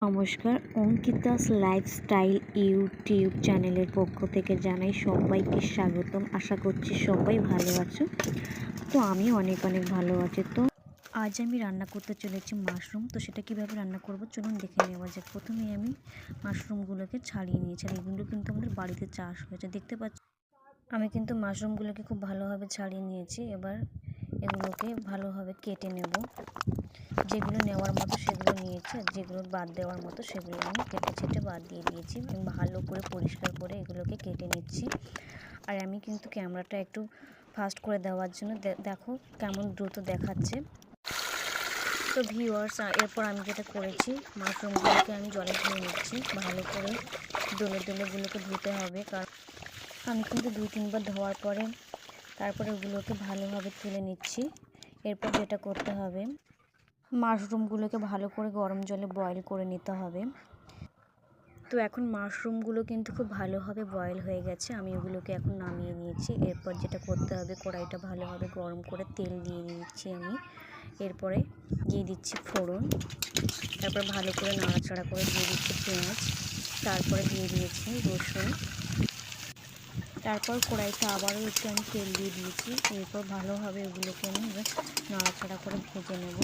নমস্কার, Ankita's lifestyle YouTube চ্যানেলের পক্ষ থেকে জানাই সবাইকে স্বাগতম। আশা করছি সবাই ভালো আছো। তো আমি অনেক ভালো আছি। তো আজ আমি রান্না করতে চলেছি মাশরুম। তো সেটা কীভাবে রান্না করব চলুন দেখে নেওয়া যাক। প্রথমে আমি মাশরুমগুলোকে ছাড়িয়ে নিয়েছি, আর এগুলো কিন্তু আমাদের বাড়িতে চাষ হয়েছে, দেখতে পাচ্ছি। আমি কিন্তু মাশরুমগুলোকে খুব ভালোভাবে ছাড়িয়ে নিয়েছি। এবার এগুলোকে ভালোভাবে কেটে নেব। যেগুলো নেওয়ার মতো সেগুলো নিয়েছি, আর যেগুলো বাদ দেওয়ার মতো সেগুলো আমি কেটে ছেটে বাদ দিয়ে দিয়েছি। ভালো করে পরিষ্কার করে এগুলোকে কেটে নিচ্ছি। আর আমি কিন্তু ক্যামেরাটা একটু ফাস্ট করে দেওয়ার জন্য দেখো কেমন দ্রুত দেখাচ্ছে। তো ভিউয়ার্স, এরপর আমি যেটা করেছি, মাশরুমগুলোকে আমি জলে ধুয়ে নিচ্ছি। ভালো করে দোলেগুলোকে ধুতে হবে, কারণ আমি কিন্তু 2-3 বার ধোয়ার পরে তারপরে ওগুলোকে ভালোভাবে তুলে নিচ্ছি। এরপর যেটা করতে হবে, মাশরুমগুলোকে ভালো করে গরম জলে বয়েল করে নিতে হবে। তো এখন মাশরুমগুলো কিন্তু খুব ভালোভাবে বয়েল হয়ে গেছে, আমি ওগুলোকে এখন নামিয়ে নিয়েছি। এরপর যেটা করতে হবে, কড়াইটা ভালোভাবে গরম করে তেল দিয়ে নিচ্ছি আমি। এরপরে দিয়ে দিচ্ছি ফোড়ন, তারপর ভালো করে নাড়াচাড়া করে দিয়ে দিচ্ছি পেঁয়াজ, তারপরে দিয়ে দিয়েছি রসুন। তারপর কড়াইতে আবারও একটু আমি তেল দিয়ে দিয়েছি। এরপর ভালোভাবে ওগুলোকে আমি নাড়াচাড়া করে ভেজে নেব,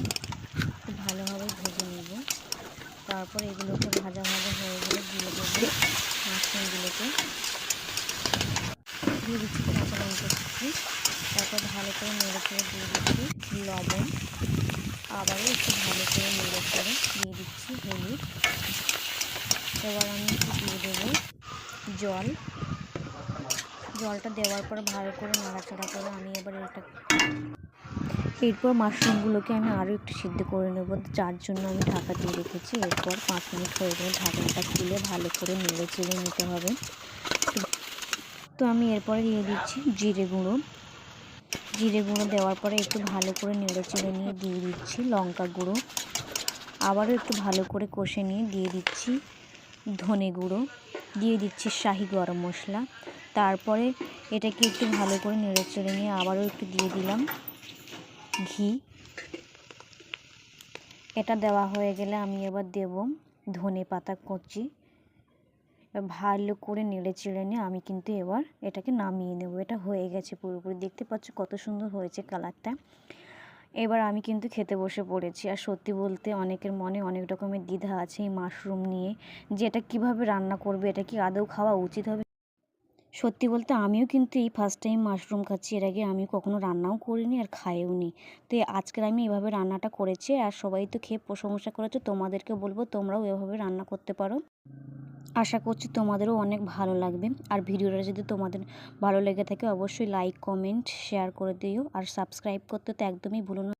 খুব ভালোভাবে ভেজে নেব। তারপর এগুলোকে ভাজা হয়ে গেলে দিয়ে দেবো মাশরুমগুলোকে, দিয়ে দিচ্ছি কাঁচা লঙ্কা কুচি। তারপর ভালো করে নেড়ে চেড়ে দিয়ে দিচ্ছি লবণ, আবারও একটু ভালো করে নেড়ে চেড়ে দিয়ে দিচ্ছি হলুদ। এবার আমি একটু দিয়ে দেবো জলটা দেওয়ার পর ভালো করে নাড়াচাড়া করে আমি এরপর মাশরুমগুলোকে আমি আরও একটু সিদ্ধ করে নেব, যার জন্য আমি ঢাকা দিয়ে রেখেছি। এরপর 5 মিনিট হয়ে গেলে ঢাকনাটা খুলে ভালো করে নেড়ে চেড়ে নিতে হবে। তো আমি এরপরে দিয়ে দিচ্ছি জিরে গুঁড়ো দেওয়ার পরে একটু ভালো করে নেড়ে চেড়ে নিয়ে দিয়ে দিচ্ছি লঙ্কা গুঁড়ো। আবারও একটু ভালো করে কষে নিয়ে দিয়ে দিচ্ছি ধনে গুঁড়ো, দিয়ে দিচ্ছি শাহি গরম মশলা। তারপরে এটাকে একটু ভালো করে নেড়ে চেড়ে নিয়ে আবারও একটু দিয়ে দিলাম ঘি। এটা দেওয়া হয়ে গেলে আমি এবার দেব ধনে পাতা কুচি। ভালো করে নেড়ে চেড়ে নিয়ে আমি কিন্তু এবার এটাকে নামিয়ে নেব। এটা হয়ে গেছে পুরোপুরি, দেখতে পাচ্ছ কত সুন্দর হয়েছে কালারটা। এবার আমি কিন্তু খেতে বসে পড়েছি। আর সত্যি বলতে অনেকের মনে অনেক রকমের দ্বিধা আছে এই মাশরুম নিয়ে, যে এটা কীভাবে রান্না করবে, এটা কি আদৌ খাওয়া উচিত হবে। সত্যি বলতে আমিও কিন্তু এই ফার্স্ট টাইম মাশরুম খাচ্ছি। এর আগে আমি কখনো রান্নাও করিনি আর খাইও নি। তো আজকের আমি এভাবে রান্নাটা করেছি, আর সবাই তো খেয়ে প্রশংসা করেছে। তোমাদেরকে বলবো তোমরাও এভাবে রান্না করতে পারো। আশা করছি তোমাদেরও অনেক ভালো লাগবে। আর ভিডিওটা যদি তোমাদের ভালো লেগে থাকে অবশ্যই লাইক, কমেন্ট, শেয়ার করে দিও। আর সাবস্ক্রাইব করতে তো একদমই ভুলো না।